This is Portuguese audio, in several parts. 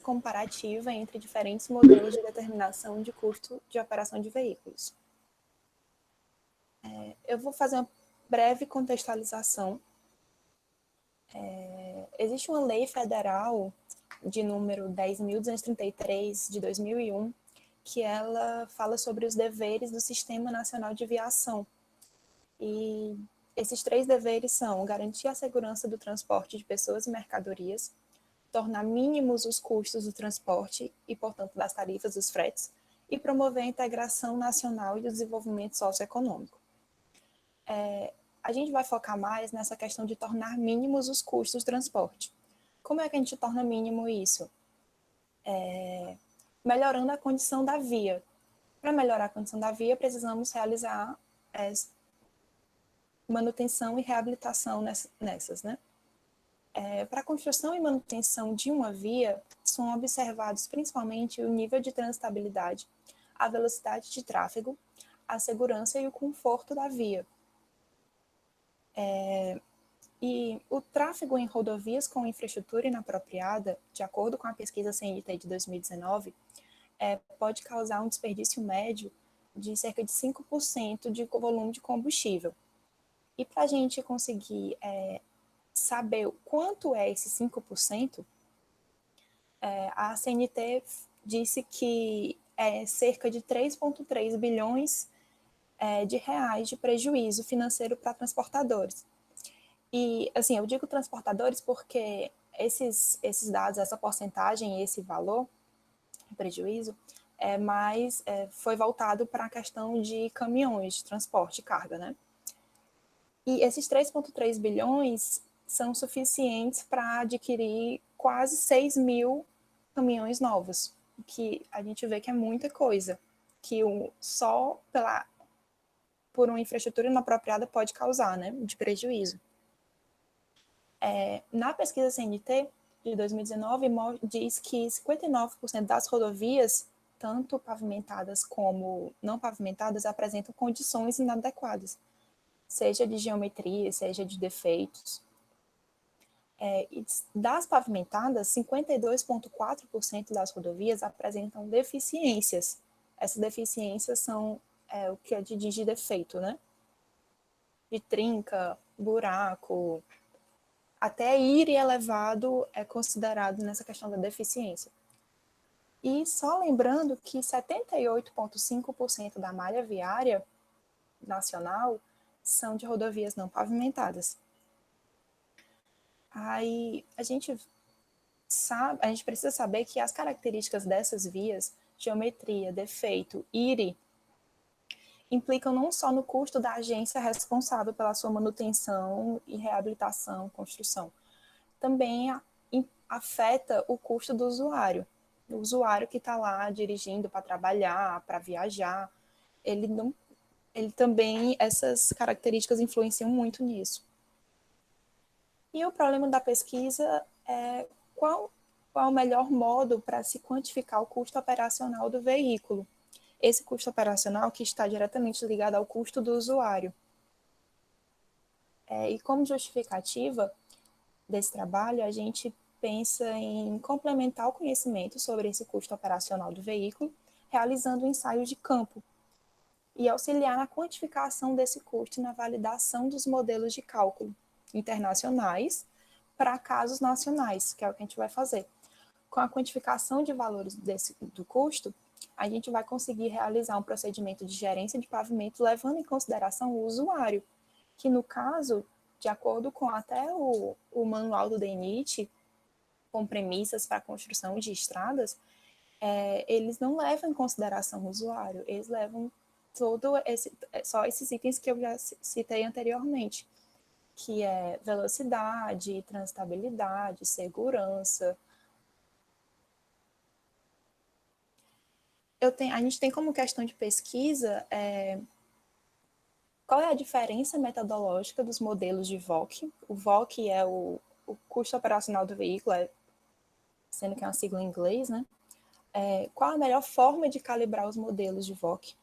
comparativa entre diferentes modelos de determinação de custo de operação de veículos. Eu vou fazer uma breve contextualização. Existe uma lei federal de número 10.233 de 2001, que ela fala sobre os deveres do Sistema Nacional de Viação. E esses 3 deveres são garantir a segurança do transporte de pessoas e mercadorias, tornar mínimos os custos do transporte e, portanto, das tarifas dos fretes, e promover a integração nacional e o desenvolvimento socioeconômico. A gente vai focar mais nessa questão de tornar mínimos os custos do transporte. Como é que a gente torna mínimo isso? Melhorando a condição da via. Para melhorar a condição da via, precisamos realizar manutenção e reabilitação nessas, né? Para a construção e manutenção de uma via, são observados principalmente o nível de transitabilidade, a velocidade de tráfego, a segurança e o conforto da via. E o tráfego em rodovias com infraestrutura inapropriada, de acordo com a pesquisa CNT de 2019, pode causar um desperdício médio de cerca de 5% de volume de combustível. E para a gente conseguir saber o quanto é esse 5%, a CNT disse que é cerca de 3,3 bilhões de reais de prejuízo financeiro para transportadores. E, assim, eu digo transportadores porque esses dados, essa porcentagem, esse valor, prejuízo, foi voltado para a questão de caminhões, de transporte de carga, né? E esses 3,3 bilhões são suficientes para adquirir quase 6 mil caminhões novos, que a gente vê que é muita coisa, que só por uma infraestrutura inapropriada pode causar, né, de prejuízo. Na pesquisa CNT de 2019, diz que 59% das rodovias, tanto pavimentadas como não pavimentadas, apresentam condições inadequadas, seja de geometria, seja de defeitos. E das pavimentadas, 52,4% das rodovias apresentam deficiências. Essas deficiências são o que é de defeito, né? De trinca, buraco, até IRE elevado é considerado nessa questão da deficiência. E só lembrando que 78,5% da malha viária nacional são de rodovias não pavimentadas. Aí a gente precisa saber que as características dessas vias, geometria, defeito, IRE, implicam não só no custo da agência responsável pela sua manutenção e reabilitação, construção, também afeta o custo do usuário. O usuário que está lá dirigindo para trabalhar, para viajar, ele também, essas características influenciam muito nisso. E o problema da pesquisa é qual o melhor modo para se quantificar o custo operacional do veículo. Esse custo operacional que está diretamente ligado ao custo do usuário. E como justificativa desse trabalho, a gente pensa em complementar o conhecimento sobre esse custo operacional do veículo, realizando ensaios de campo e auxiliar na quantificação desse custo e na validação dos modelos de cálculo internacionais para casos nacionais, que é o que a gente vai fazer. Com a quantificação de valores do custo, a gente vai conseguir realizar um procedimento de gerência de pavimento levando em consideração o usuário, que no caso, de acordo com até o manual do DENIT, com premissas para a construção de estradas, eles não levam em consideração o usuário, eles levam só esses itens que eu já citei anteriormente, que é velocidade, transitabilidade, segurança. A gente tem como questão de pesquisa qual é a diferença metodológica dos modelos de VOC. O VOC é o custo operacional do veículo, sendo que é uma sigla em inglês, né? Qual a melhor forma de calibrar os modelos de VOC?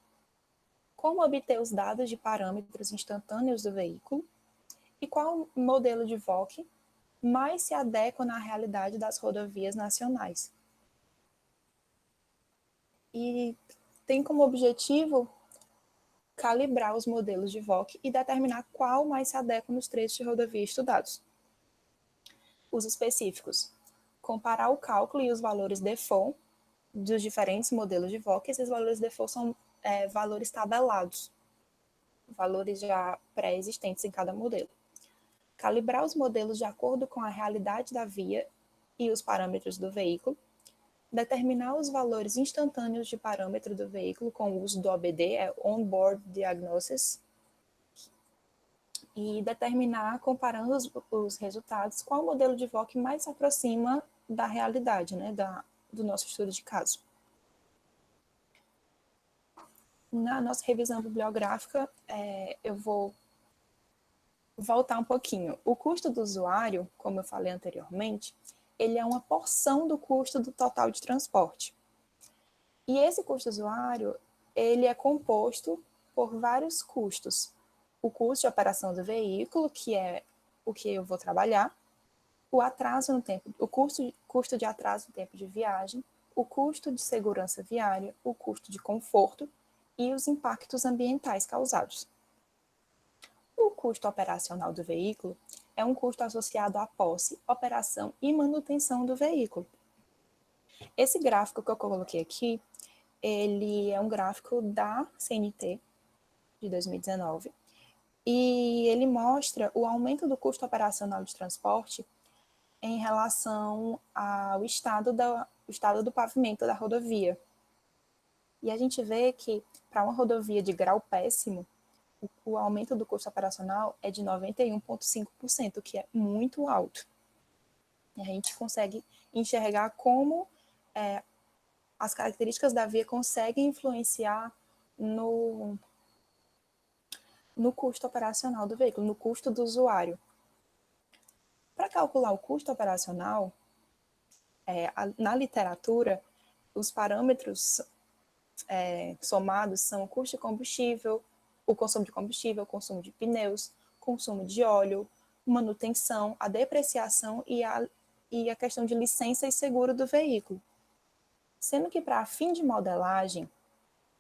Como obter os dados de parâmetros instantâneos do veículo? E qual modelo de VOC mais se adequa na realidade das rodovias nacionais? e tem como objetivo calibrar os modelos de VOC e determinar qual mais se adequa nos trechos de rodovia estudados. Os específicos: comparar o cálculo e os valores default dos diferentes modelos de VOC. Esses valores default são valores tabelados, valores já pré-existentes em cada modelo. Calibrar os modelos de acordo com a realidade da via e os parâmetros do veículo. Determinar os valores instantâneos de parâmetro do veículo com o uso do OBD, On-Board Diagnosis, e determinar, comparando os resultados, qual modelo de VOC mais se aproxima da realidade, né, do nosso estudo de caso. Na nossa revisão bibliográfica, eu vou voltar um pouquinho. O custo do usuário, como eu falei anteriormente, ele é uma porção do custo do total de transporte. E esse custo do usuário, ele é composto por vários custos. O custo de operação do veículo, que é o que eu vou trabalhar, o atraso no tempo, o custo de atraso no tempo de viagem, o custo de segurança viária, o custo de conforto e os impactos ambientais causados. O custo operacional do veículo é um custo associado à posse, operação e manutenção do veículo. Esse gráfico que eu coloquei aqui, ele é um gráfico da CNT de 2019 e ele mostra o aumento do custo operacional de transporte em relação ao estado do pavimento da rodovia. E a gente vê que, para uma rodovia de grau péssimo, o aumento do custo operacional é de 91,5%, que é muito alto. E a gente consegue enxergar como as características da via conseguem influenciar no custo operacional do veículo, no custo do usuário. Para calcular o custo operacional, na literatura, os parâmetros somados são o custo de combustível, o consumo de pneus, consumo de óleo, manutenção, a depreciação e a questão de licença e seguro do veículo. Sendo que para fim de modelagem,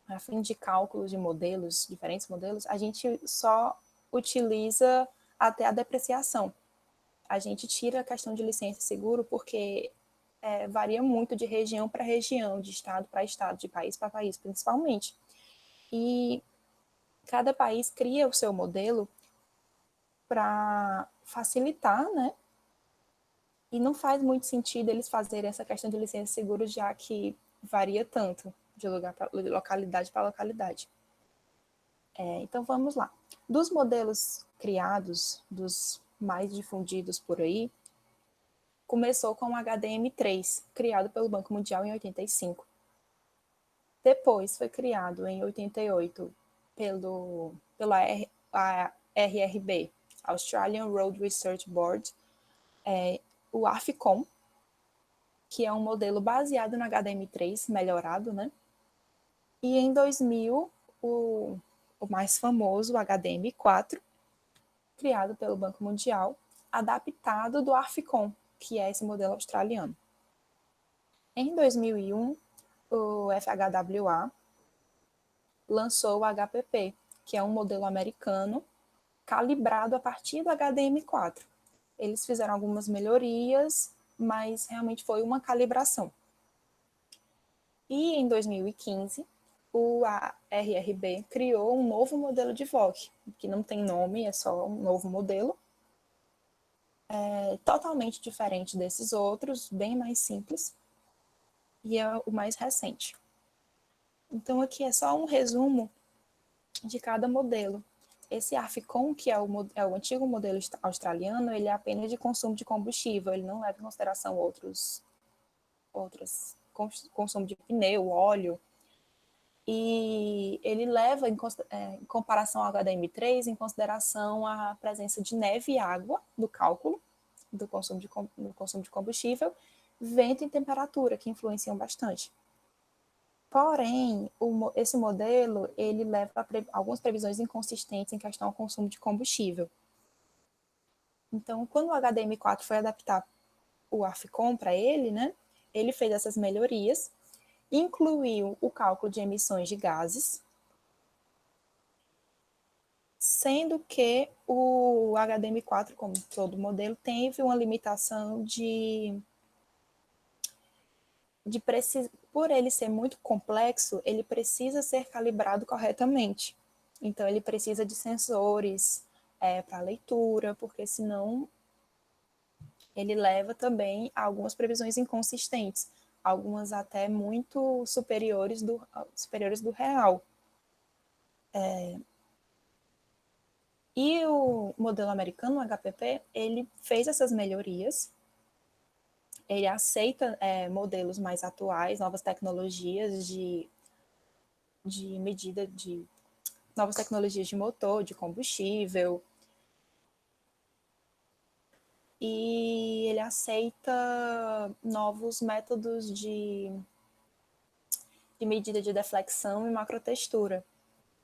a fim de cálculos de modelos, diferentes modelos, a gente só utiliza até a depreciação. A gente tira a questão de licença e seguro porque varia muito de região para região, de estado para estado, de país para país, principalmente. E cada país cria o seu modelo para facilitar, né? E não faz muito sentido eles fazerem essa questão de licença e seguro, já que varia tanto de localidade para localidade. Então, vamos lá. Dos modelos criados, dos mais difundidos por aí, começou com o HDM3, criado pelo Banco Mundial em 85. Depois foi criado em 88 pela RRB, Australian Road Research Board, o AFCOM, que é um modelo baseado no HDM3 melhorado, né? E em 2000, o mais famoso, o HDM4, criado pelo Banco Mundial, adaptado do AFCOM, que é esse modelo australiano. Em 2001, o FHWA lançou o HPP, que é um modelo americano calibrado a partir do HDM4. Eles fizeram algumas melhorias, mas realmente foi uma calibração. E em 2015, o RRB criou um novo modelo de VOC, que não tem nome, é só um novo modelo, totalmente diferente desses outros, bem mais simples, e é o mais recente. Então, aqui é só um resumo de cada modelo. Esse AFCOM, que é o antigo modelo australiano, ele é apenas de consumo de combustível, ele não leva em consideração outros consumo de pneu, óleo, e ele leva, em comparação ao HDM3, em consideração a presença de neve e água do cálculo do consumo de combustível, vento e temperatura, que influenciam bastante. Porém, esse modelo ele leva a algumas previsões inconsistentes em questão ao consumo de combustível. Então, quando o HDM4 foi adaptar o AFCOM para ele, né, ele fez essas melhorias incluiu o cálculo de emissões de gases, sendo que o HDM4, como todo modelo, teve uma limitação por ele ser muito complexo, ele precisa ser calibrado corretamente. Então, ele precisa de sensores para leitura, porque senão ele leva também a algumas previsões inconsistentes, algumas até muito superiores do real. E o modelo americano, o HPP, ele fez essas melhorias, ele aceita modelos mais atuais, novas tecnologias de medida de novas tecnologias de motor, de combustível, e ele aceita novos métodos de medida de deflexão e macrotextura,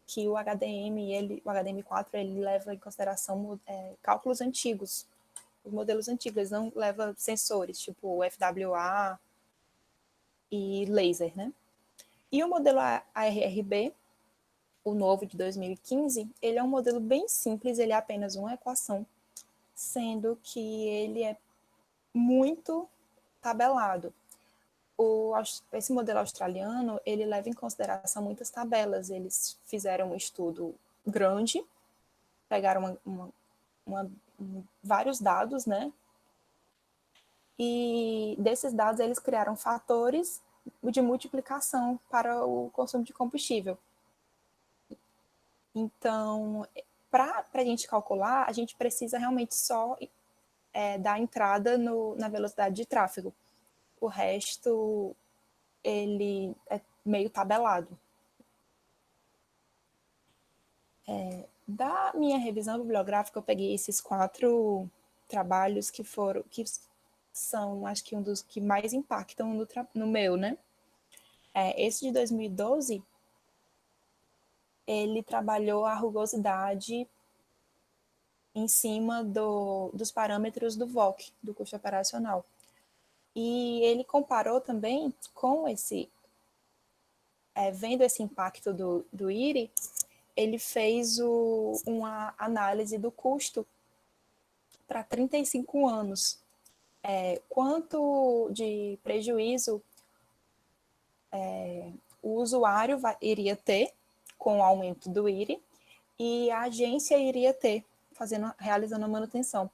que o o HDM4 ele leva em consideração cálculos antigos, os modelos antigos, eles não levam sensores, tipo o FWA e laser, né? E o modelo ARRB, o novo de 2015, ele é um modelo bem simples, ele é apenas uma equação, sendo que ele é muito tabelado. Esse modelo australiano, ele leva em consideração muitas tabelas. Eles fizeram um estudo grande, pegaram vários dados, né? E desses dados, eles criaram fatores de multiplicação para o consumo de combustível. Então, para a gente calcular, a gente precisa realmente só dar entrada na velocidade de tráfego. O resto, ele é meio tabelado. Da minha revisão bibliográfica, eu peguei esses 4 trabalhos que são, acho que um dos que mais impactam no meu, né? Esse de 2012, ele trabalhou a rugosidade em cima dos parâmetros do VOC, do custo operacional. E ele comparou também com vendo esse impacto do IRI, ele fez uma análise do custo para 35 anos. Quanto de prejuízo o usuário iria ter com o aumento do IRI e a agência iria ter, realizando a manutenção.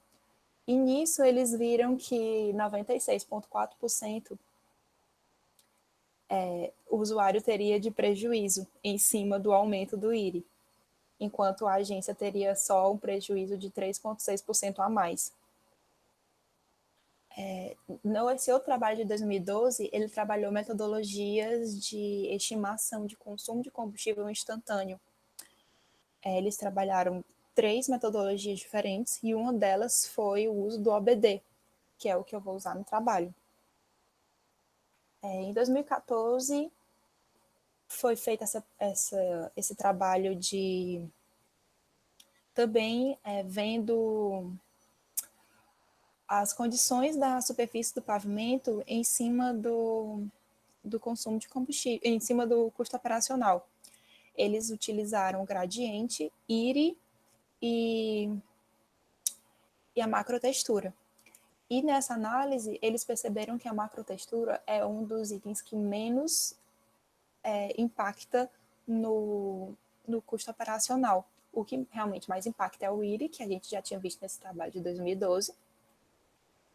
E nisso eles viram que 96,4% o usuário teria de prejuízo em cima do aumento do IRI, enquanto a agência teria só um prejuízo de 3,6% a mais. Esse outro trabalho de 2012, ele trabalhou metodologias de estimação de consumo de combustível instantâneo. Eles trabalharam 3 metodologias diferentes e uma delas foi o uso do OBD, que é o que eu vou usar no trabalho. Em 2014, foi feito esse trabalho de também vendo as condições da superfície do pavimento em cima do consumo de combustível, em cima do custo operacional. Eles utilizaram o gradiente, IRI e a macrotextura. E nessa análise, eles perceberam que a macrotextura é um dos itens que menos impacta no custo operacional. O que realmente mais impacta é o IRI, que a gente já tinha visto nesse trabalho de 2012.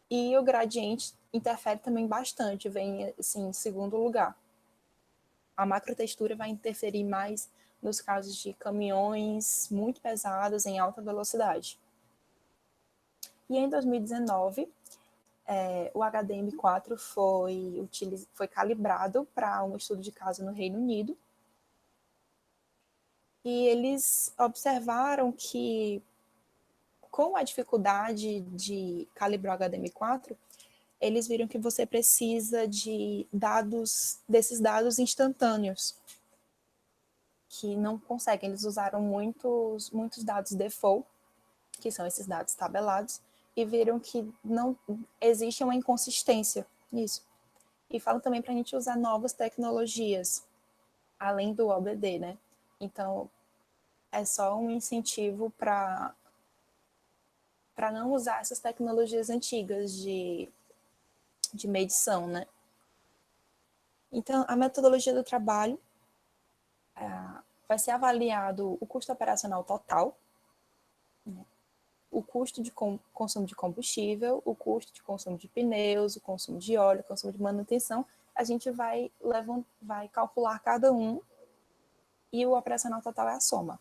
E o gradiente interfere também bastante, vem assim, em segundo lugar. A macrotextura vai interferir mais nos casos de caminhões muito pesados em alta velocidade. E em 2019, o HDM4 foi calibrado para um estudo de caso no Reino Unido. E eles observaram que, com a dificuldade de calibrar o HDM4, eles viram que você precisa de desses dados instantâneos, que não conseguem. Eles usaram muitos dados default, que são esses dados tabelados, e viram que não existe uma inconsistência nisso. e falam também para a gente usar novas tecnologias, além do OBD, né? Então, é só um incentivo para não usar essas tecnologias antigas de medição, né? Então, a metodologia do trabalho vai ser avaliado o custo operacional total, né? O custo de consumo de combustível, o custo de consumo de pneus, o consumo de óleo, o consumo de manutenção. A gente vai calcular cada um e o operacional total é a soma.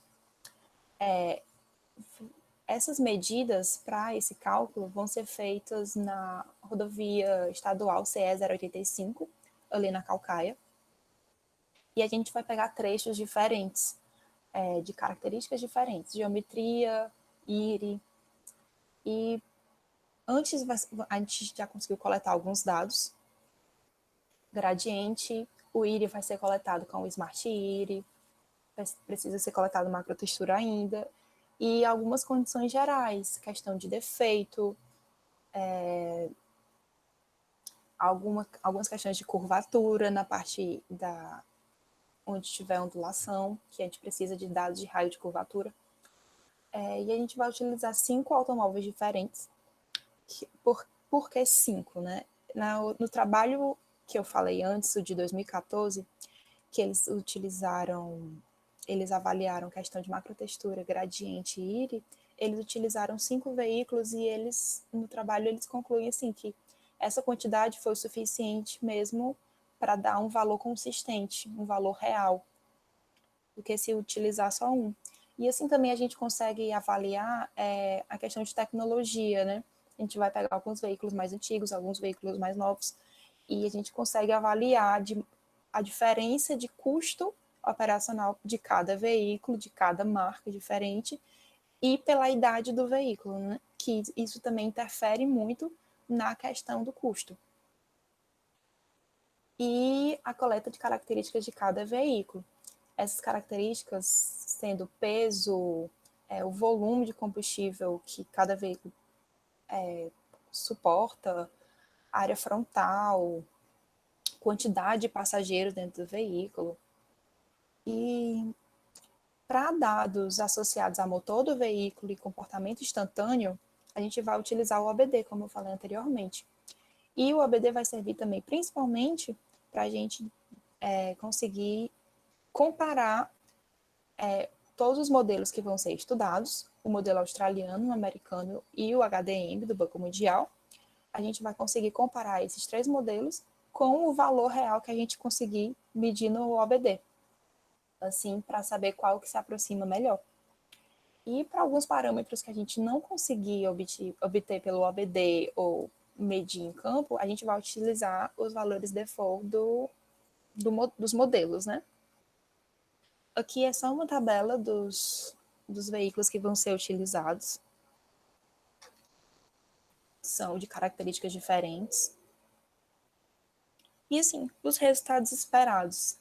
Essas medidas para esse cálculo vão ser feitas na rodovia estadual CE 085, ali na Caucaia, e a gente vai pegar trechos diferentes, de características diferentes, geometria, IRI, e antes a gente já conseguiu coletar alguns dados, gradiente, o IRI vai ser coletado com o Smart IRI, precisa ser coletado macrotextura ainda, e algumas condições gerais, questão de defeito, algumas questões de curvatura na parte onde tiver ondulação, que a gente precisa de dados de raio de curvatura. E a gente vai utilizar 5 automóveis diferentes. Por que 5, né? No trabalho que eu falei antes, o de 2014, que eles avaliaram questão de macrotextura, gradiente e IRI, eles utilizaram 5 veículos e no trabalho, eles concluem assim que essa quantidade foi o suficiente mesmo para dar um valor consistente, um valor real, do que se utilizar só um. E assim também a gente consegue avaliar a questão de tecnologia, né? A gente vai pegar alguns veículos mais antigos, alguns veículos mais novos, e a gente consegue avaliar a diferença de custo operacional de cada veículo, de cada marca diferente, e pela idade do veículo, né? Que isso também interfere muito na questão do custo. E a coleta de características de cada veículo. Essas características sendo peso, o volume de combustível que cada veículo suporta, área frontal, quantidade de passageiros dentro do veículo. E para dados associados a motor do veículo e comportamento instantâneo, a gente vai utilizar o OBD, como eu falei anteriormente. E o OBD vai servir também principalmente para a gente conseguir comparar todos os modelos que vão ser estudados, o modelo australiano, o americano e o HDM do Banco Mundial. A gente vai conseguir comparar esses 3 modelos com o valor real que a gente conseguir medir no OBD, assim, para saber qual que se aproxima melhor. E para alguns parâmetros que a gente não conseguir obter pelo OBD ou medir em campo, a gente vai utilizar os valores default dos modelos, né? Aqui é só uma tabela dos veículos que vão ser utilizados. São de características diferentes. E, assim, os resultados esperados.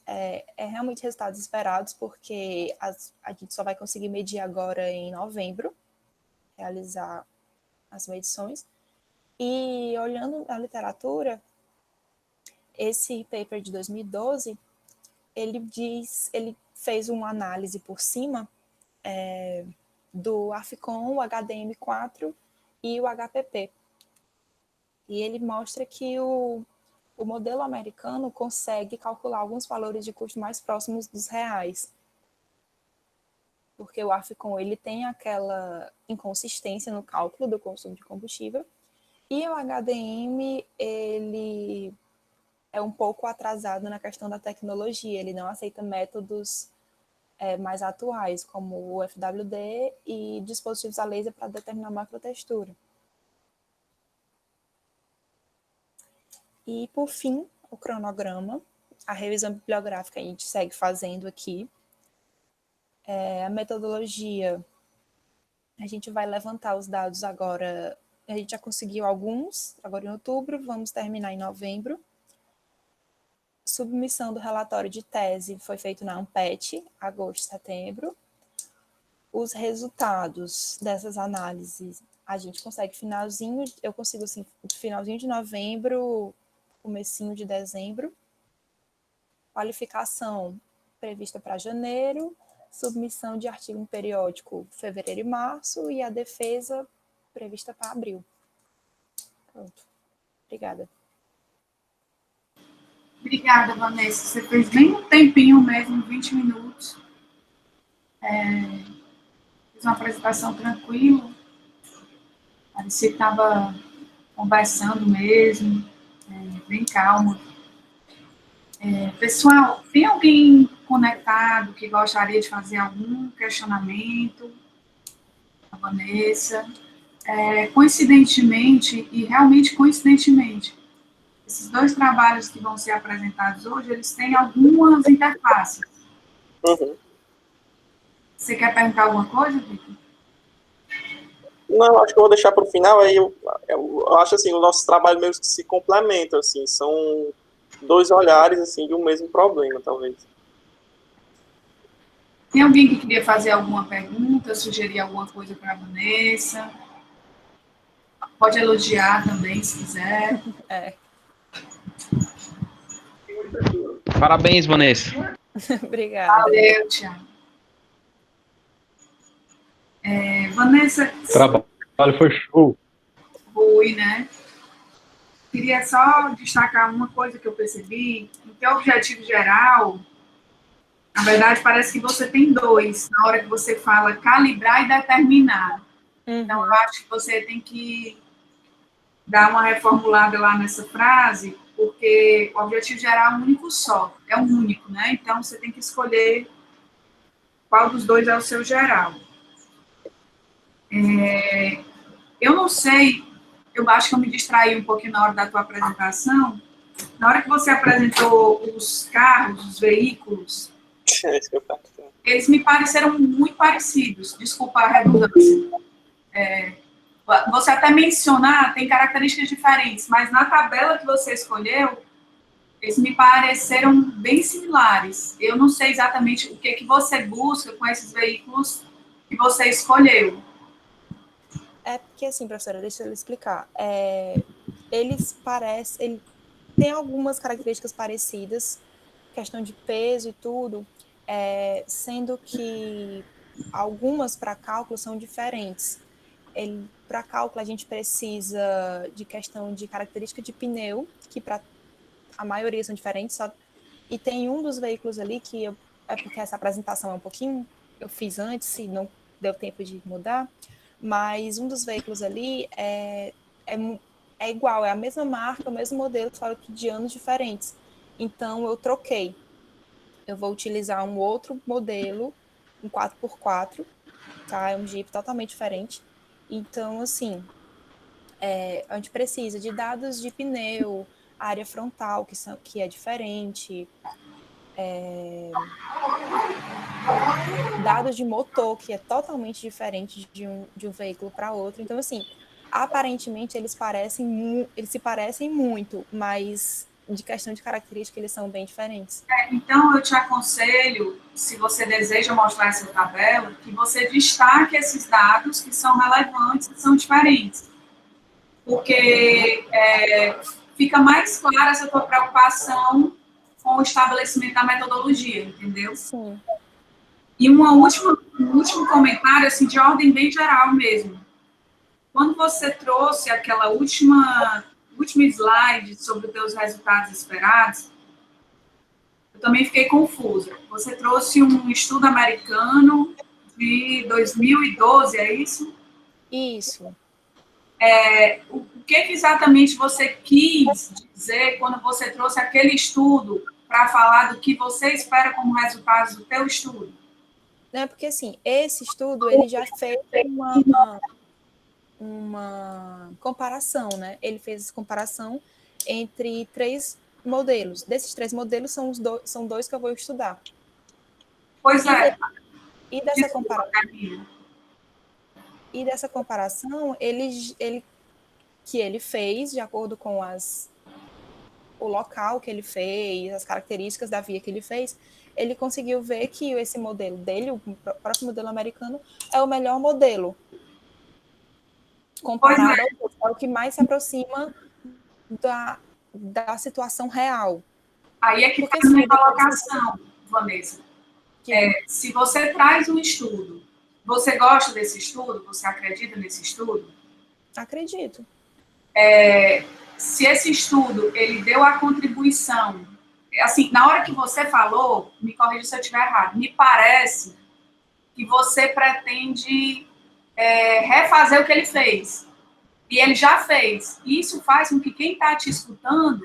Realmente resultados esperados, porque a gente só vai conseguir medir agora em novembro, realizar as medições. E, olhando a literatura, esse paper de 2012, ele fez uma análise por cima do AFCON, o HDM4 e o HPP. E ele mostra que o modelo americano consegue calcular alguns valores de custo mais próximos dos reais. Porque o AFCON ele tem aquela inconsistência no cálculo do consumo de combustível. E o HDM ele é um pouco atrasado na questão da tecnologia. Ele não aceita métodos mais atuais, como o FWD e dispositivos a laser para determinar macrotextura. E, por fim, o cronograma, a revisão bibliográfica a gente segue fazendo aqui. A metodologia, a gente vai levantar os dados agora, a gente já conseguiu alguns, agora em outubro, vamos terminar em novembro. Submissão do relatório de tese foi feito na ANPET, agosto e setembro. Os resultados dessas análises, a gente consegue eu consigo, assim, finalzinho de novembro, comecinho de dezembro. Qualificação prevista para janeiro, submissão de artigo em periódico fevereiro e março, e a defesa prevista para abril. Pronto. Obrigada. Obrigada, Vanessa. Você fez bem um tempinho mesmo, 20 minutos. Fiz uma apresentação tranquila. Parecia que estava conversando mesmo, bem calma. Pessoal, tem alguém conectado que gostaria de fazer algum questionamento? A Vanessa. Coincidentemente, e realmente coincidentemente, esses dois trabalhos que vão ser apresentados hoje, eles têm algumas interfaces. Uhum. Você quer perguntar alguma coisa, Vitor? Não, acho que eu vou deixar para o final. Aí eu acho assim, o nosso trabalho mesmo que se complementa, assim, são dois olhares assim de um mesmo problema, talvez. Tem alguém que queria fazer alguma pergunta, sugerir alguma coisa para a Vanessa? Pode elogiar também, se quiser. Parabéns, Vanessa. Obrigada. Valeu, Thiago. Vanessa... Trabalho foi show. Foi, né? Queria só destacar uma coisa que eu percebi, no teu objetivo geral, na verdade, parece que você tem dois, na hora que você fala calibrar e determinar. Então, eu acho que você tem que dar uma reformulada lá nessa frase, porque o objetivo geral é um único só, é um único, né? Então, você tem que escolher qual dos dois é o seu geral. Eu não sei, eu acho que eu me distraí um pouquinho na hora da tua apresentação. Na hora que você apresentou os carros, os veículos, eles me pareceram muito parecidos. Desculpa a redundância. Você até mencionar, tem características diferentes, mas na tabela que você escolheu, eles me pareceram bem similares. Eu não sei exatamente o que você busca com esses veículos que você escolheu. É porque, assim, professora, deixa eu explicar. Eles parecem... Tem algumas características parecidas, questão de peso e tudo, sendo que algumas para cálculo são diferentes. Para cálculo, a gente precisa de questão de característica de pneu, que para a maioria são diferentes, e tem um dos veículos ali que é porque essa apresentação é um pouquinho, eu fiz antes e não deu tempo de mudar, mas um dos veículos ali é igual, é a mesma marca, o mesmo modelo, só que de anos diferentes. Então, eu troquei. Eu vou utilizar um outro modelo, um 4x4, tá? É um Jeep totalmente diferente. Então, assim, a gente precisa de dados de pneu, área frontal, que é diferente, dados de motor, que é totalmente diferente de um veículo para outro. Então, assim, aparentemente eles se parecem muito, mas de questão de característica eles são bem diferentes. Então, eu te aconselho, se você deseja mostrar essa tabela, que você destaque esses dados que são relevantes, que são diferentes. Porque fica mais clara essa tua preocupação com o estabelecimento da metodologia, entendeu? Sim. E um último comentário, assim, de ordem bem geral mesmo. Quando você trouxe aquela última slide sobre os teus resultados esperados, eu também fiquei confusa. Você trouxe um estudo americano de 2012, é isso? Isso. O que exatamente você quis dizer quando você trouxe aquele estudo para falar do que você espera como resultado do teu estudo? Porque, assim, esse estudo, ele já fez uma comparação, né? Ele fez essa comparação entre 3 modelos. Desses 3 modelos, são dois que eu vou estudar. Pois é. E dessa comparação, ele fez, de acordo com o local que ele fez, as características da via que ele fez, ele conseguiu ver que esse modelo dele, o próprio modelo americano, é o melhor modelo. Comparado ao que mais se aproxima da situação real. Aí é que Porque faz uma se- colocação, Vanessa. Se você traz um estudo, você gosta desse estudo? Você acredita nesse estudo? Acredito. Se esse estudo, ele deu a contribuição, assim, na hora que você falou, me corrija se eu estiver errado, me parece que você pretende refazer o que ele fez. E ele já fez. Isso faz com que quem está te escutando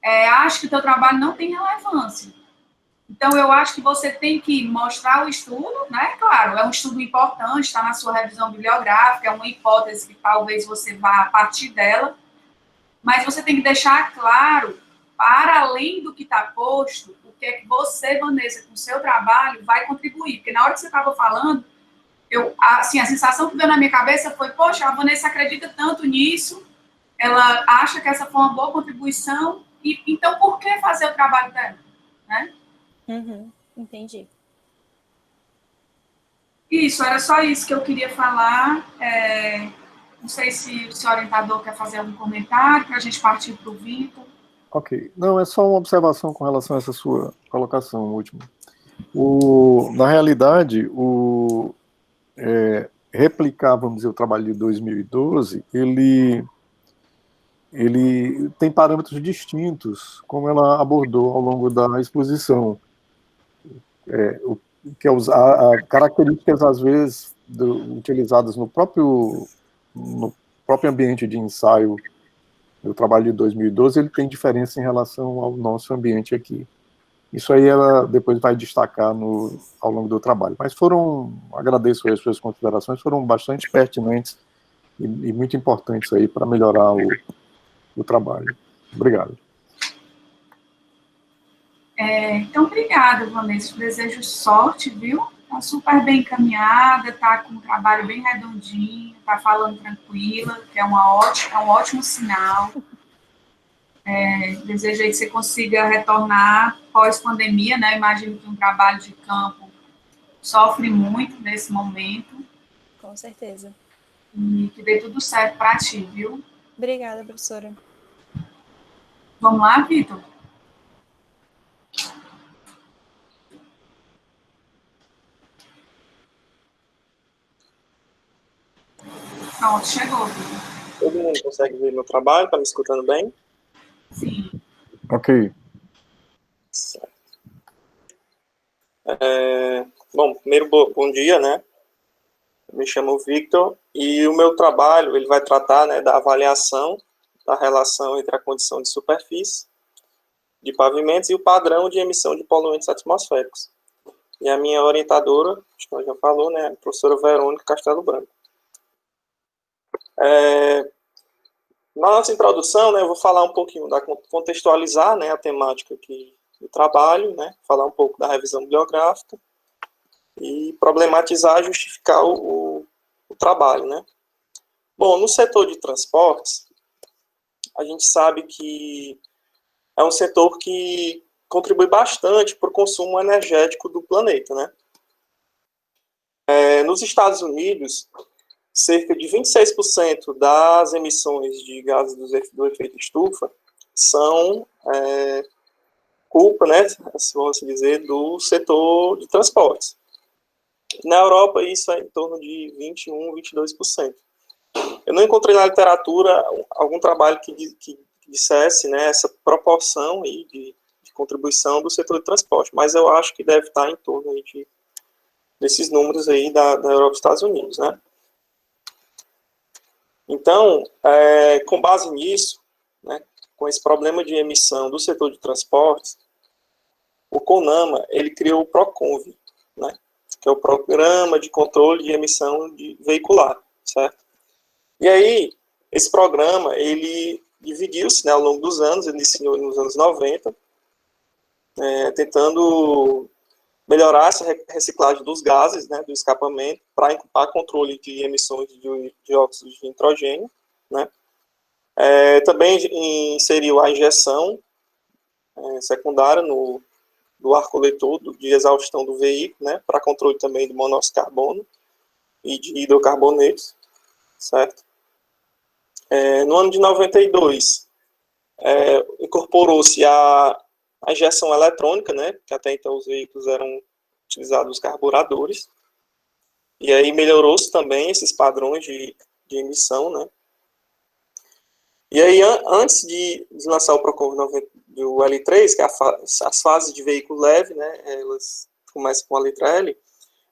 ache que o teu trabalho não tem relevância. Então, eu acho que você tem que mostrar o estudo, né? Claro, é um estudo importante, está na sua revisão bibliográfica, é uma hipótese que talvez você vá a partir dela, mas você tem que deixar claro, para além do que está posto, o que é que você, Vanessa, com o seu trabalho, vai contribuir. Porque na hora que você estava falando, assim, a sensação que veio na minha cabeça foi, poxa, a Vanessa acredita tanto nisso, ela acha que essa foi uma boa contribuição, e então por que fazer o trabalho dela? Né? Entendi. Isso, era só isso que eu queria falar. Não sei se o seu orientador quer fazer algum comentário para a gente partir para o Vitor. Ok. Não, é só uma observação com relação a essa sua colocação última. Na realidade, replicar, vamos dizer, o trabalho de 2012, ele tem parâmetros distintos, como ela abordou ao longo da exposição, que é usar características, às vezes, utilizadas no próprio ambiente de ensaio do trabalho de 2012, ele tem diferença em relação ao nosso ambiente aqui. Isso aí ela depois vai destacar ao longo do trabalho. Mas agradeço as suas considerações, foram bastante pertinentes e muito importantes aí para melhorar o trabalho. Obrigado. Então, obrigada, Vanessa. Desejo sorte, viu? Está super bem encaminhada, está com um trabalho bem redondinho, está falando tranquila, que é um ótimo sinal. Desejo aí que você consiga retornar pós-pandemia, né? Imagino que um trabalho de campo sofre muito nesse momento. Com certeza. E que dê tudo certo para ti, viu? Obrigada, professora. Vamos lá, Vitor? Pronto, chegou, Vitor. Todo mundo consegue ver meu trabalho? Está me escutando bem? Sim. Ok. Certo. Bom, primeiro, bom dia, né? Eu me chamo Victor e o meu trabalho ele vai tratar, né, da avaliação da relação entre a condição de superfície de pavimentos e o padrão de emissão de poluentes atmosféricos. E a minha orientadora, acho que ela já falou, né, a professora Verônica Castelo Branco. Na nossa introdução, né, eu vou falar um pouquinho contextualizar, né, a temática aqui do trabalho, né, falar um pouco da revisão bibliográfica e problematizar e justificar o trabalho, né. Bom, no setor de transportes, a gente sabe que é um setor que contribui bastante para o consumo energético do planeta, né. Nos Estados Unidos, cerca de 26% das emissões de gases do efeito estufa são culpa, né, vamos dizer, do setor de transportes. Na Europa, isso é em torno de 21%, 22%. Eu não encontrei na literatura algum trabalho que dissesse, né, essa proporção aí de contribuição do setor de transporte, mas eu acho que deve estar em torno aí desses números aí da Europa e dos Estados Unidos, né. Então, com base nisso, né, com esse problema de emissão do setor de transportes, o CONAMA, ele criou o PROCONV, né, que é o Programa de Controle de Emissão Veicular, certo? E aí, esse programa, ele dividiu-se, né, ao longo dos anos, ele iniciou nos anos 90, tentando melhorar essa reciclagem dos gases, né, do escapamento, para controle de emissões de dióxido de nitrogênio, né. Também inseriu a injeção secundária do ar coletor de exaustão do veículo, né, para controle também do monóxido de carbono e de hidrocarbonetos, certo? No ano de 92, incorporou-se a injeção eletrônica, né, que até então os veículos eram utilizados os carburadores, e aí melhorou-se também esses padrões de emissão, né. E aí, antes de lançar o Proconv do L3, que é as fases de veículo leve, né, elas começam com a letra L,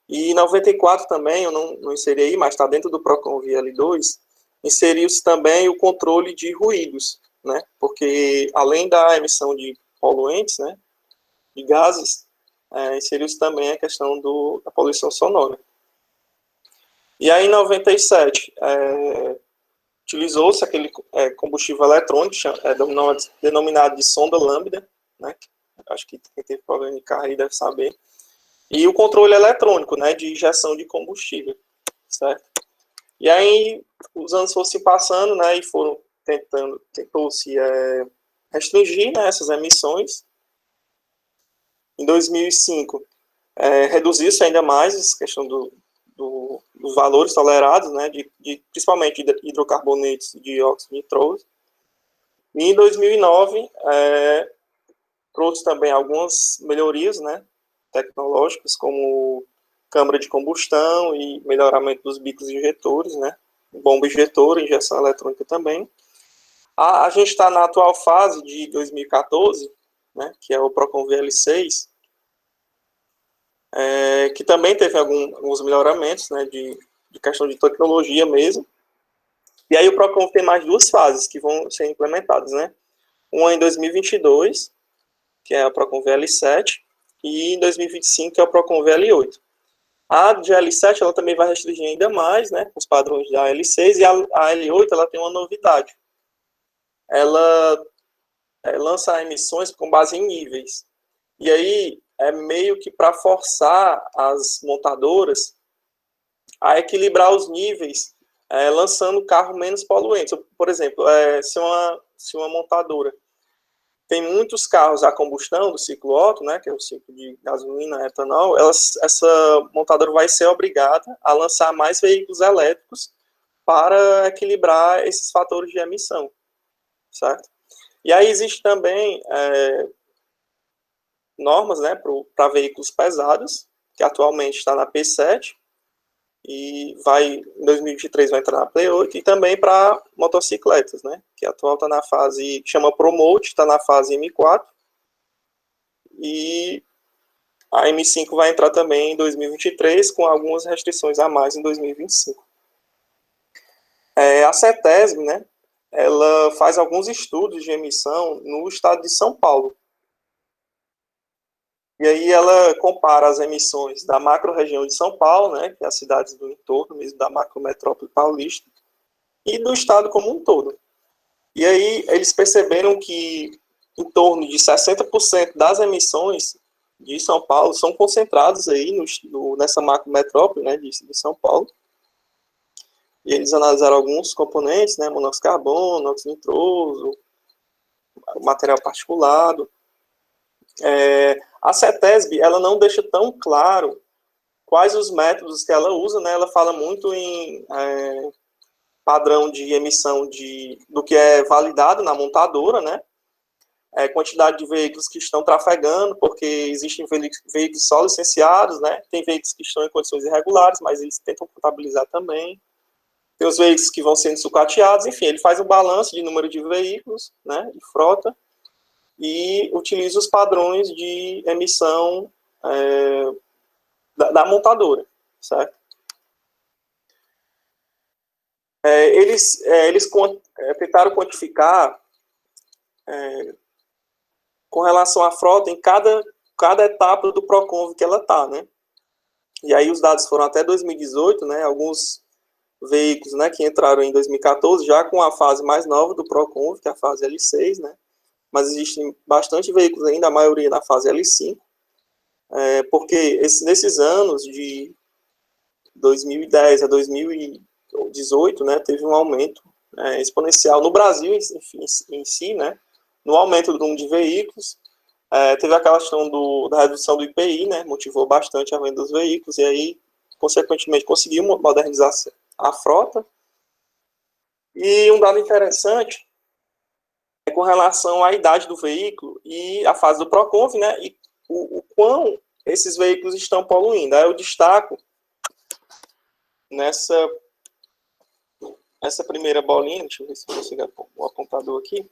e em 94 também, eu não inseri aí, mas está dentro do Proconv L2, inseriu-se também o controle de ruídos, né, porque além da emissão de poluentes, né, de gases, inseriu-se também a questão da poluição sonora. E aí, em 97, utilizou-se aquele combustível eletrônico, denominado de sonda lambda, né? Acho que quem teve problema de carro aí deve saber. E o controle eletrônico, né, de injeção de combustível, certo? E aí, os anos foram se passando, né, e foram tentou-se restringir, né, essas emissões. Em 2005, reduziu-se ainda mais essa questão dos valores tolerados, né, principalmente de hidrocarbonetos e dióxido de nitroso. E em 2009, trouxe também algumas melhorias, né, tecnológicas, como câmara de combustão e melhoramento dos bicos injetores, né, bomba injetora, injeção eletrônica também. A gente está na atual fase de 2014, né, que é o Proconv L6, que também teve alguns melhoramentos, né, de questão de tecnologia mesmo. E aí o Proconv tem mais duas fases que vão ser implementadas, né? Uma em 2022, que é a Proconv L7, e em 2025, que é o Proconv L8. A de L7, ela também vai restringir ainda mais, né, os padrões da L6, e a L8, ela tem uma novidade. Ela lança emissões com base em níveis. E aí, é meio que para forçar as montadoras a equilibrar os níveis, lançando carro menos poluentes. Por exemplo, se uma montadora tem muitos carros a combustão do ciclo Otto, né, que é o ciclo de gasolina, etanol, essa montadora vai ser obrigada a lançar mais veículos elétricos para equilibrar esses fatores de emissão, certo? E aí existe também normas, né, para veículos pesados, que atualmente está na P7, e em 2023 vai entrar na P8, e também para motocicletas, né, que atual está na fase, chama Promote, está na fase M4, e a M5 vai entrar também em 2023, com algumas restrições a mais em 2025. A CETESB, né, ela faz alguns estudos de emissão no estado de São Paulo. E aí ela compara as emissões da macro-região de São Paulo, né, que é as cidades do entorno, mesmo da macro-metrópole paulista, e do estado como um todo. E aí eles perceberam que em torno de 60% das emissões de São Paulo são concentradas aí nessa macro-metrópole, né, de São Paulo. E eles analisaram alguns componentes, né, monóxido de carbono, óxido nitroso, material particulado. A CETESB, ela não deixa tão claro quais os métodos que ela usa, né? Ela fala muito em padrão de emissão do que é validado na montadora, né? Quantidade de veículos que estão trafegando, porque existem veículos só licenciados, né? Tem veículos que estão em condições irregulares, mas eles tentam contabilizar também. Tem os veículos que vão sendo sucateados, enfim, ele faz um balanço de número de veículos, né? De frota, e utiliza os padrões de emissão da montadora, certo? Eles tentaram quantificar com relação à frota em cada etapa do Proconv que ela está, né? E aí os dados foram até 2018, né? Alguns veículos, né, que entraram em 2014 já com a fase mais nova do Proconv, que é a fase L6, né? Mas existem bastante veículos ainda, a maioria na fase L5, porque nesses anos de 2010 a 2018, né, teve um aumento exponencial no Brasil em si, né, no aumento do número de veículos, teve aquela questão da redução do IPI, né, motivou bastante a venda dos veículos, e aí, consequentemente, conseguiu modernizar a frota. E um dado interessante é com relação à idade do veículo e a fase do Proconv, né, e o quão esses veículos estão poluindo. Aí eu destaco nessa primeira bolinha, deixa eu ver se eu consigo o apontador aqui,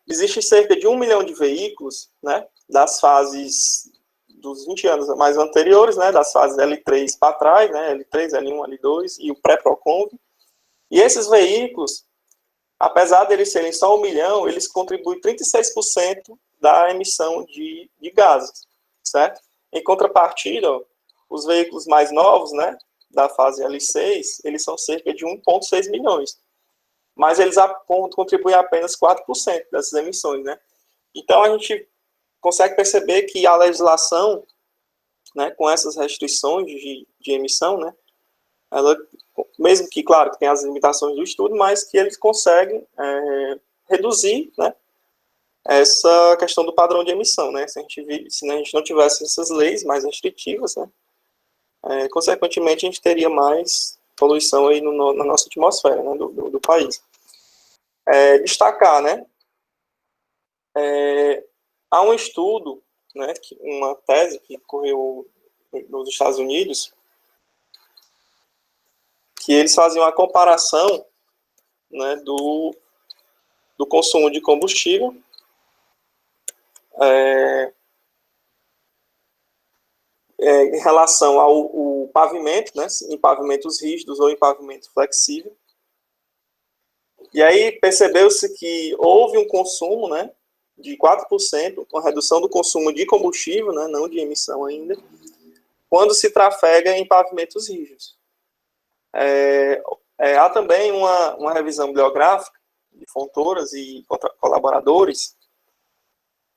existe cerca de 1 milhão de veículos, né, das fases dos 20 anos mais anteriores, né, das fases L3 para trás, né, L3, L1, L2 e o pré-Proconv. E esses veículos, apesar de eles serem só 1 milhão, eles contribuem 36% da emissão de gases, certo? Em contrapartida, ó, os veículos mais novos, né, da fase L6, eles são cerca de 1,6 milhões. Mas eles contribuem apenas 4% dessas emissões, né? Então, a gente consegue perceber que a legislação, né, com essas restrições de emissão, né, ela, mesmo que, claro, tem as limitações do estudo, mas que eles conseguem reduzir, né, essa questão do padrão de emissão, né? Se a gente não tivesse essas leis mais restritivas, né, consequentemente a gente teria mais poluição aí na nossa atmosfera, né, do país. Destacar, né, há um estudo, né, uma tese que ocorreu nos Estados Unidos, que eles faziam a comparação, né, do consumo de combustível em relação ao pavimento, né, em pavimentos rígidos ou em pavimento flexível. E aí percebeu-se que houve um consumo, né, de 4%, uma redução do consumo de combustível, né, não de emissão ainda, quando se trafega em pavimentos rígidos. Há também uma revisão bibliográfica de Fontoras e colaboradores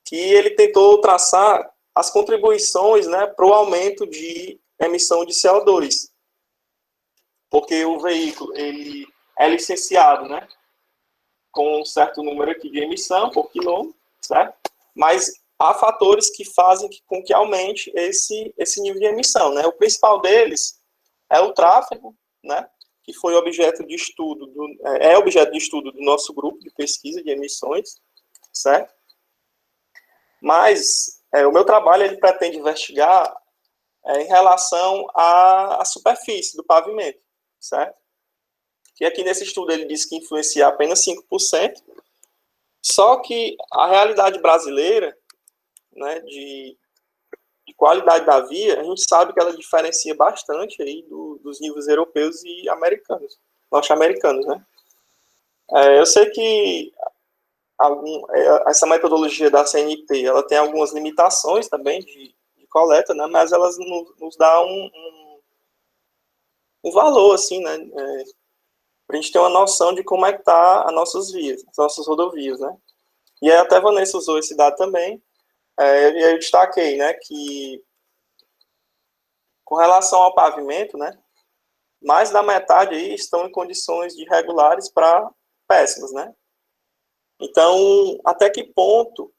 que ele tentou traçar as contribuições, né, para o aumento de emissão de CO2, porque o veículo ele é licenciado, né, com um certo número aqui de emissão por quilômetro, certo? Mas há fatores que fazem com que aumente esse nível de emissão, né? O principal deles é o tráfego, né, que foi objeto de estudo objeto de estudo do nosso grupo de pesquisa de emissões, certo? Mas o meu trabalho ele pretende investigar em relação à superfície do pavimento, certo? Que aqui nesse estudo ele diz que influencia apenas 5%, só que a realidade brasileira, né, de qualidade da via, a gente sabe que ela diferencia bastante aí dos níveis europeus e americanos, norte-americanos, né? Eu sei que essa metodologia da CNT, ela tem algumas limitações também de coleta, né, mas elas nos dá um valor, assim, né, para a gente ter uma noção de como é que tá as nossas vias, as nossas rodovias, né. E aí até a Vanessa usou esse dado também, e aí eu destaquei, né, que com relação ao pavimento, né, mais da metade aí estão em condições de regulares para péssimas, né. Então, até que ponto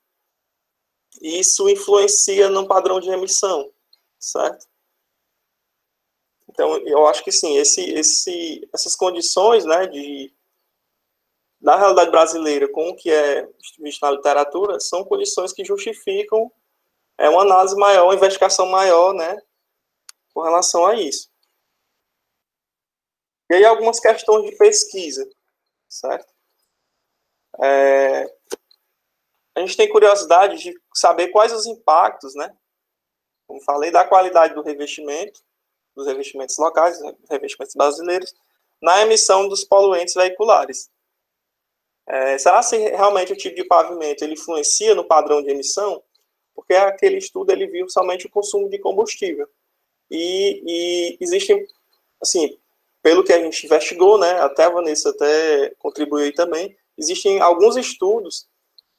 isso influencia no padrão de emissão, certo? Então, eu acho que sim, essas condições, né, da realidade brasileira com o que é visto na literatura, são condições que justificam uma análise maior, uma investigação maior, né, com relação a isso. E aí algumas questões de pesquisa, certo? A gente tem curiosidade de saber quais os impactos, né, como falei, da qualidade do revestimento, dos revestimentos locais, né, revestimentos brasileiros, na emissão dos poluentes veiculares. Será se realmente o tipo de pavimento ele influencia no padrão de emissão? Porque aquele estudo ele viu somente o consumo de combustível. E existem, assim, pelo que a gente investigou, né, até a Vanessa até contribuiu aí também, existem alguns estudos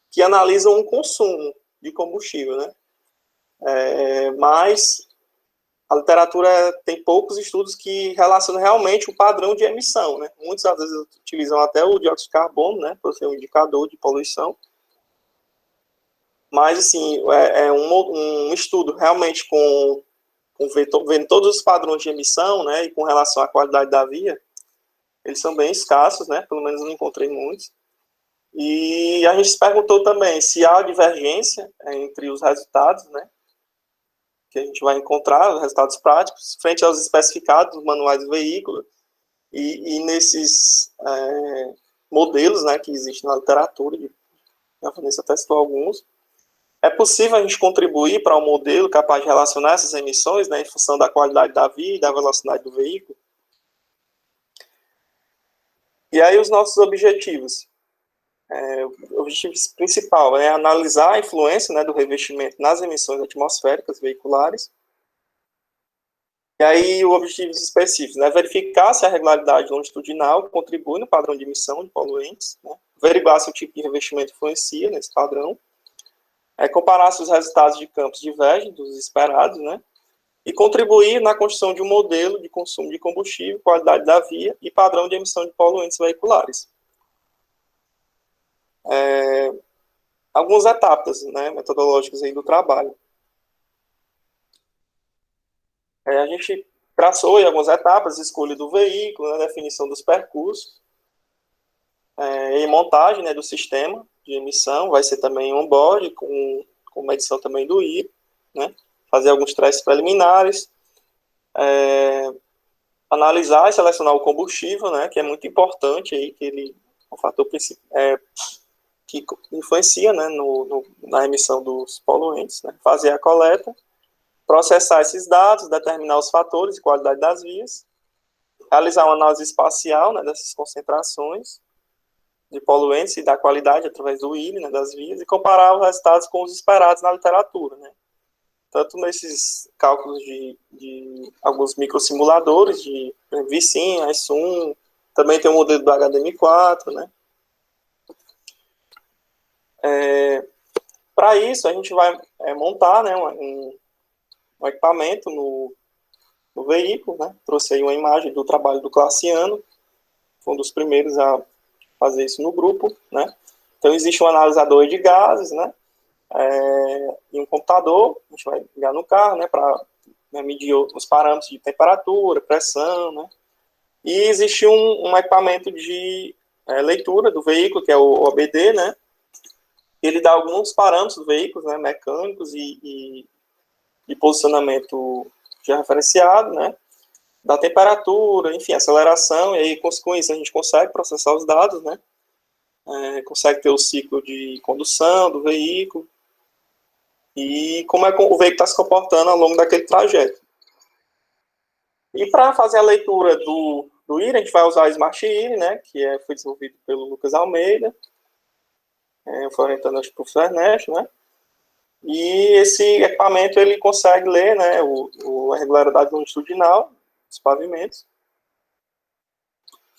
que analisam o consumo de combustível, né? Mas a literatura tem poucos estudos que relacionam realmente o padrão de emissão, né? Muitos, às vezes, utilizam até o dióxido de carbono, né, para ser um indicador de poluição. Mas, assim, um estudo realmente vendo todos os padrões de emissão, né, e com relação à qualidade da via, eles são bem escassos, né, pelo menos não encontrei muitos. E a gente se perguntou também se há divergência entre os resultados, né, que a gente vai encontrar, os resultados práticos, frente aos especificados dos manuais do veículo e nesses modelos, né, que existem na literatura, a Vanessa testou alguns. É possível a gente contribuir para um modelo capaz de relacionar essas emissões, né, em função da qualidade da via e da velocidade do veículo? E aí os nossos objetivos. O objetivo principal é analisar a influência, né, do revestimento nas emissões atmosféricas veiculares. E aí os objetivos específicos, né, verificar se a regularidade longitudinal contribui no padrão de emissão de poluentes, né, averiguar se o tipo de revestimento influencia nesse padrão, comparar se os resultados de campos divergem dos esperados, né, e contribuir na construção de um modelo de consumo de combustível, qualidade da via e padrão de emissão de poluentes veiculares. Algumas etapas, né, metodológicas aí do trabalho. A gente traçou aí algumas etapas: escolha do veículo, né, definição dos percursos, e montagem, né, do sistema de emissão. Vai ser também on-board, com medição também do I, né, fazer alguns testes preliminares, analisar e selecionar o combustível, né, que é muito importante aí, que ele é um fator principal, que influencia, né, na emissão dos poluentes, né, fazer a coleta, processar esses dados, determinar os fatores de qualidade das vias, realizar uma análise espacial, né, dessas concentrações de poluentes e da qualidade através do IRI, né, das vias, e comparar os resultados com os esperados na literatura, né, tanto nesses cálculos de alguns microsimuladores, de VICIM, ISUM, também tem o modelo do HDM4, né. Para isso, a gente vai montar, né, um equipamento no veículo, né. Trouxe aí uma imagem do trabalho do Classiano, foi um dos primeiros a fazer isso no grupo, né. Então, existe um analisador de gases, né, e um computador, a gente vai ligar no carro, né, para medir os parâmetros de temperatura, pressão, né. E existe um equipamento de leitura do veículo, que é o OBD, né. Ele dá alguns parâmetros do veículo, né, mecânicos e posicionamento já referenciado, né, da temperatura, enfim, aceleração, e aí com isso a gente consegue processar os dados, né, consegue ter o ciclo de condução do veículo e como é que o veículo está se comportando ao longo daquele trajeto. E para fazer a leitura do IRI, a gente vai usar o Smart IRI, né, que foi desenvolvido pelo Lucas Almeida, foi orientando acho, para o professor Ernesto, né, e esse equipamento ele consegue ler, né, a regularidade longitudinal dos pavimentos.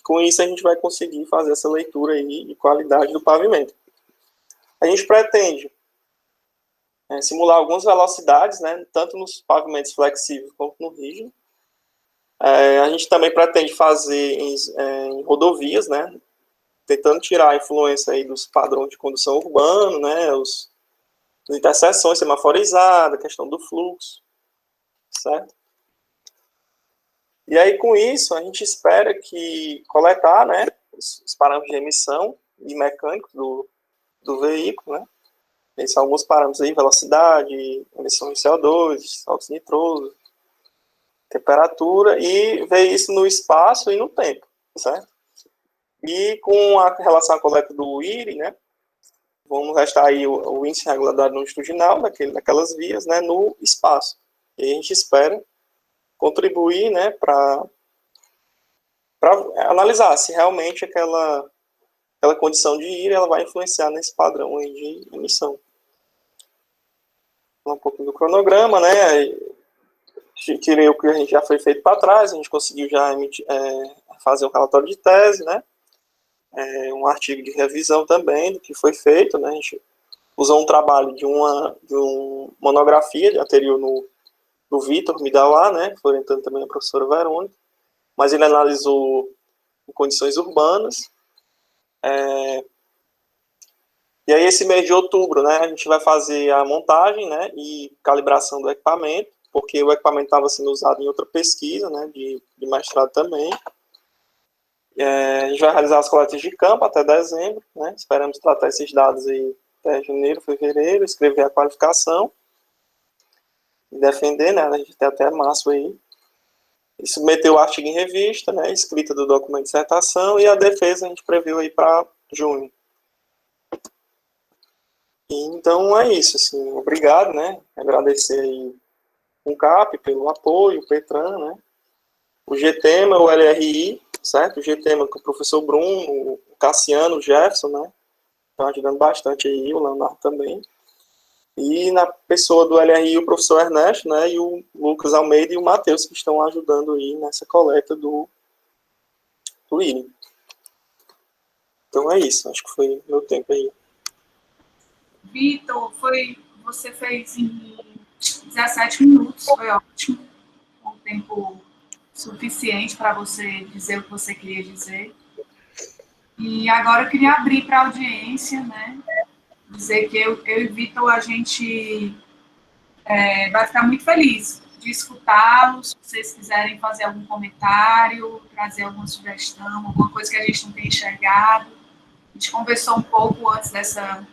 Com isso a gente vai conseguir fazer essa leitura aí de qualidade do pavimento. A gente pretende simular algumas velocidades, né, tanto nos pavimentos flexíveis quanto no rígido. A gente também pretende fazer em rodovias, né, tentando tirar a influência aí dos padrões de condução urbano, né, as interseções semaforizadas, a questão do fluxo, certo? E aí, com isso, a gente espera que coletar, né, os parâmetros de emissão e mecânicos do veículo, né, esses são alguns parâmetros aí: velocidade, emissão de CO2, óxido nitroso, temperatura, e ver isso no espaço e no tempo, certo? E com a relação à coleta do IRI, né, vamos restar aí o índice de regularidade longitudinal daquelas vias, né, no espaço. E a gente espera contribuir, né, para analisar se realmente aquela condição de IRI ela vai influenciar nesse padrão aí de emissão. Um pouco do cronograma, né, tirei o que a gente já foi feito para trás, a gente conseguiu já fazer um relatório de tese, né, um artigo de revisão também do que foi feito, né, a gente usou um trabalho de uma monografia anterior do Vitor Midauá, né, foi orientando também a professora Verônica, mas ele analisou em condições urbanas. E aí esse mês de outubro, né, a gente vai fazer a montagem, né, e calibração do equipamento, porque o equipamento estava sendo usado em outra pesquisa, né, de mestrado também. A gente vai realizar as coletas de campo até dezembro, né? Esperamos tratar esses dados aí até janeiro, fevereiro, escrever a qualificação e defender, né? A gente tem até março aí. E submeter o artigo em revista, né? Escrita do documento de dissertação, e a defesa a gente previu aí para junho. E, então é isso, assim, obrigado, né? Agradecer aí o CAP pelo apoio, o PETRAN, né? O GTEMA, o LRI, certo? O GTEMA com o professor Bruno, o Cassiano, o Jefferson, né? Estão ajudando bastante aí, o Leonardo também. E na pessoa do LRI, o professor Ernesto, né? E o Lucas Almeida e o Matheus, que estão ajudando aí nessa coleta do IRI. Então é isso, acho que foi meu tempo aí. Vitor, você fez em 17 minutos, foi ótimo. Um tempo suficiente para você dizer o que você queria dizer. E agora eu queria abrir para a audiência, né? Dizer que eu e Vitor, a gente vai ficar muito feliz de escutá-los. Se vocês quiserem fazer algum comentário, trazer alguma sugestão, alguma coisa que a gente não tenha enxergado. A gente conversou um pouco antes dessa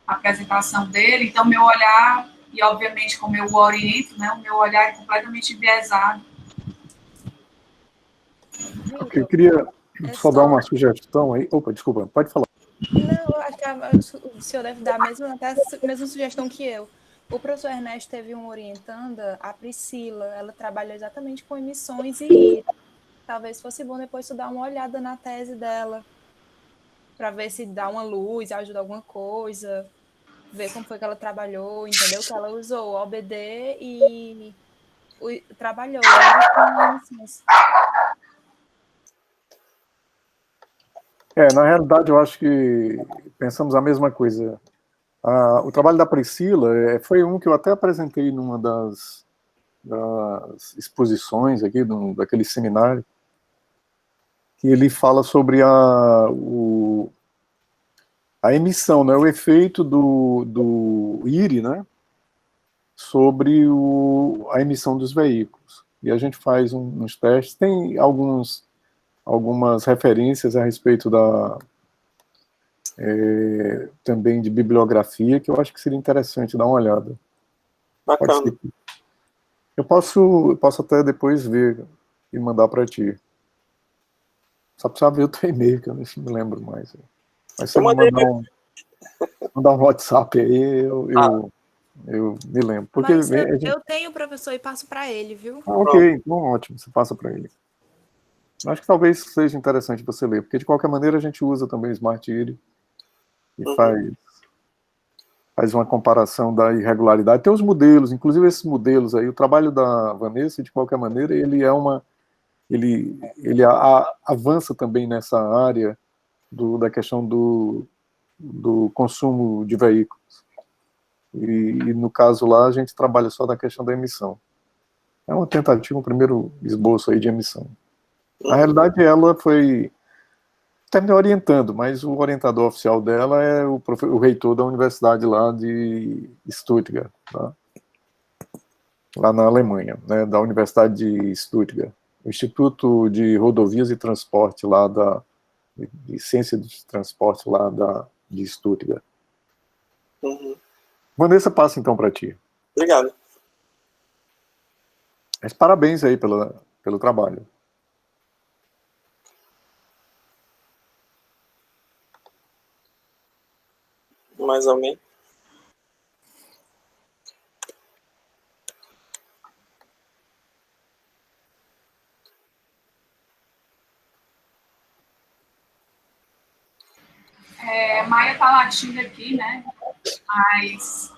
apresentação dele, então meu olhar, e obviamente como eu o oriento, né, o meu olhar é completamente enviesado. Eu queria só dar uma sugestão aí. Opa, desculpa, pode falar. Não, eu acho que o senhor deve dar a mesma sugestão que eu. O professor Ernesto teve uma orientanda, a Priscila, ela trabalha exatamente com emissões e talvez fosse bom depois tu dar uma olhada na tese dela, para ver se dá uma luz, ajuda alguma coisa, ver como foi que ela trabalhou, entendeu? Que ela usou o OBD e trabalhou com emissões. Na realidade, eu acho que pensamos a mesma coisa. O trabalho da Priscila foi um que eu até apresentei numa das exposições aqui, daquele seminário, que ele fala sobre a emissão, né, o efeito do IRI, né, sobre a emissão dos veículos. E a gente faz uns testes, tem algumas referências a respeito também de bibliografia, que eu acho que seria interessante dar uma olhada. Bacana. Eu posso até depois ver e mandar para ti. Só precisa ver o teu e-mail, que eu não me lembro mais. Mas se você mandar um WhatsApp aí, eu me lembro. Porque mas eu tenho o professor e passo para ele, viu? Ok, então ótimo, você passa para ele. Acho que talvez seja interessante você ler, porque de qualquer maneira a gente usa também o Smart IRI e faz uma comparação da irregularidade. Tem os modelos, inclusive esses modelos aí, o trabalho da Vanessa, de qualquer maneira, ele avança também nessa área da questão do consumo de veículos. E no caso lá, a gente trabalha só na questão da emissão. É uma tentativa, um primeiro esboço aí de emissão. Na realidade, ela está me orientando, mas o orientador oficial dela é o reitor da universidade lá de Stuttgart, tá? Lá na Alemanha, né, da Universidade de Stuttgart, o Instituto de Rodovias e Transporte lá de Ciência de Transporte lá de Stuttgart. Vanessa, passa então para ti. Obrigado. Mas parabéns aí pelo trabalho. Mais ou menos. Maia tá latindo aqui, né? Mas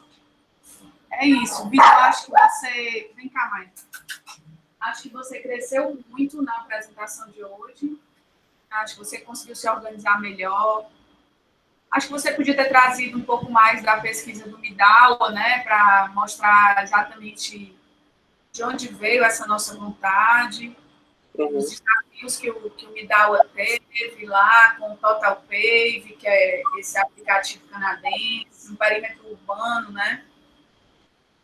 é isso. Vitor, acho que você... Vem cá, Maia. Acho que você cresceu muito na apresentação de hoje. Acho que você conseguiu se organizar melhor. Acho que você podia ter trazido um pouco mais da pesquisa do Midala, né? Para mostrar exatamente de onde veio essa nossa vontade. Os desafios que o Midala teve lá com o Total Pave, que é esse aplicativo canadense, um perímetro urbano, né?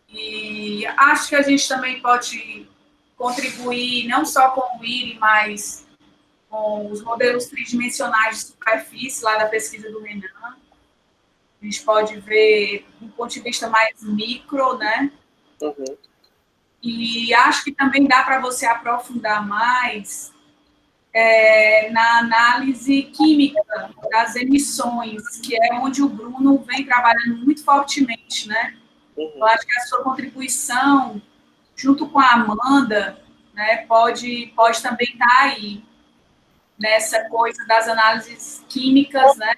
E acho que a gente também pode contribuir não só com o IRI, mas com os modelos tridimensionais de superfície, lá da pesquisa do Renan. A gente pode ver do ponto de vista mais micro, né? Uhum. E acho que também dá para você aprofundar mais na análise química das emissões, que é onde o Bruno vem trabalhando muito fortemente, né? Uhum. Eu acho que a sua contribuição, junto com a Amanda, né, pode também estar aí, nessa coisa das análises químicas, né,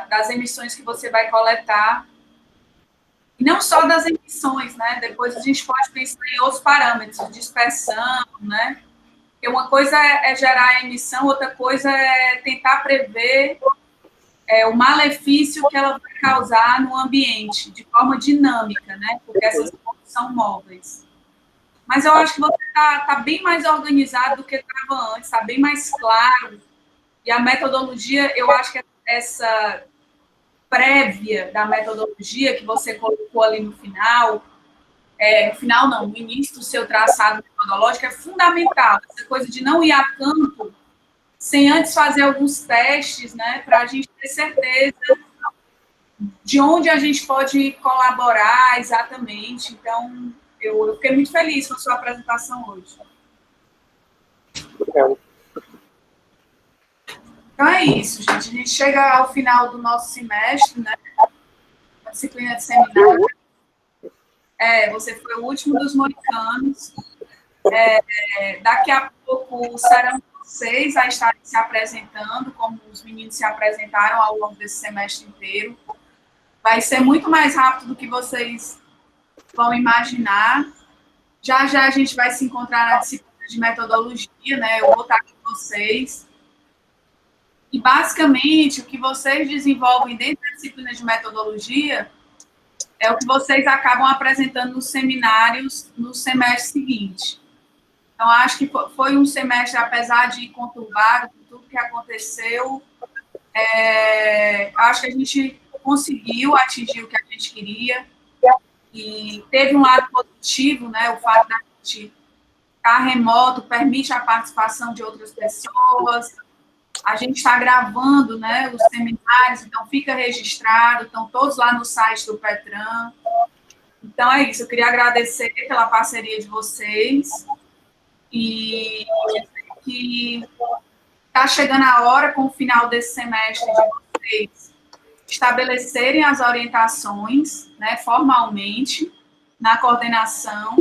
das emissões que você vai coletar. E não só das emissões, né? Depois a gente pode pensar em outros parâmetros, dispersão, né? Porque uma coisa é gerar a emissão, outra coisa é tentar prever o malefício que ela vai causar no ambiente, de forma dinâmica, né? Porque essas coisas são móveis. Mas eu acho que você está bem mais organizado do que estava antes, está bem mais claro. E a metodologia, eu acho que essa prévia da metodologia que você colocou ali no final, no final não, no início do seu traçado metodológico é fundamental, essa coisa de não ir a campo sem antes fazer alguns testes, né, para a gente ter certeza de onde a gente pode colaborar exatamente. Então, eu fiquei muito feliz com a sua apresentação hoje. Obrigado. Então é isso, gente. A gente chega ao final do nosso semestre, né? A disciplina de seminário. Você foi o último dos moicanos. Daqui a pouco serão vocês a estarem se apresentando, como os meninos se apresentaram ao longo desse semestre inteiro. Vai ser muito mais rápido do que vocês vão imaginar. Já já a gente vai se encontrar na disciplina de metodologia, né? Eu vou estar com vocês. E, basicamente, o que vocês desenvolvem dentro da disciplina de metodologia é o que vocês acabam apresentando nos seminários no semestre seguinte. Então, acho que foi um semestre, apesar de conturbado, com tudo que aconteceu, acho que a gente conseguiu atingir o que a gente queria. E teve um lado positivo, né? O fato da gente estar remoto permite a participação de outras pessoas. A gente está gravando, né, os seminários, então fica registrado, estão todos lá no site do Petran. Então é isso, eu queria agradecer pela parceria de vocês e que está chegando a hora, com o final desse semestre, de vocês estabelecerem as orientações, né, formalmente, na coordenação.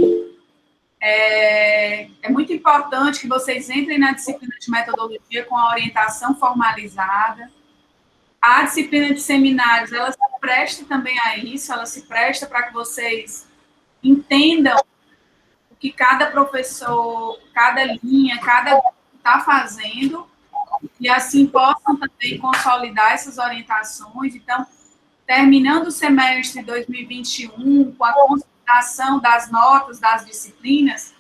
É muito importante que vocês entrem na disciplina de metodologia com a orientação formalizada. A disciplina de seminários, ela se presta também a isso, ela se presta para que vocês entendam o que cada professor, cada linha, cada grupo está fazendo, e assim possam também consolidar essas orientações. Então, terminando o semestre 2021, com a consideração das notas das disciplinas,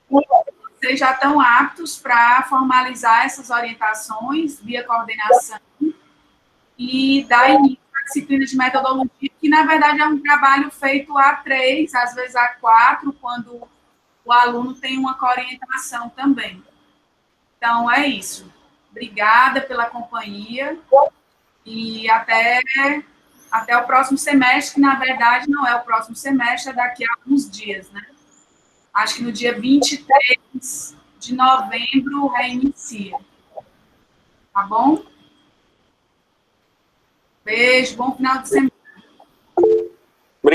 vocês já estão aptos para formalizar essas orientações via coordenação e dar início à disciplina de metodologia, que, na verdade, é um trabalho feito A3, às vezes A4, quando o aluno tem uma coorientação também. Então, é isso. Obrigada pela companhia e até o próximo semestre, que, na verdade, não é o próximo semestre, é daqui a alguns dias, né? Acho que no dia 23 de novembro reinicia. Tá bom? Beijo, bom final de semana.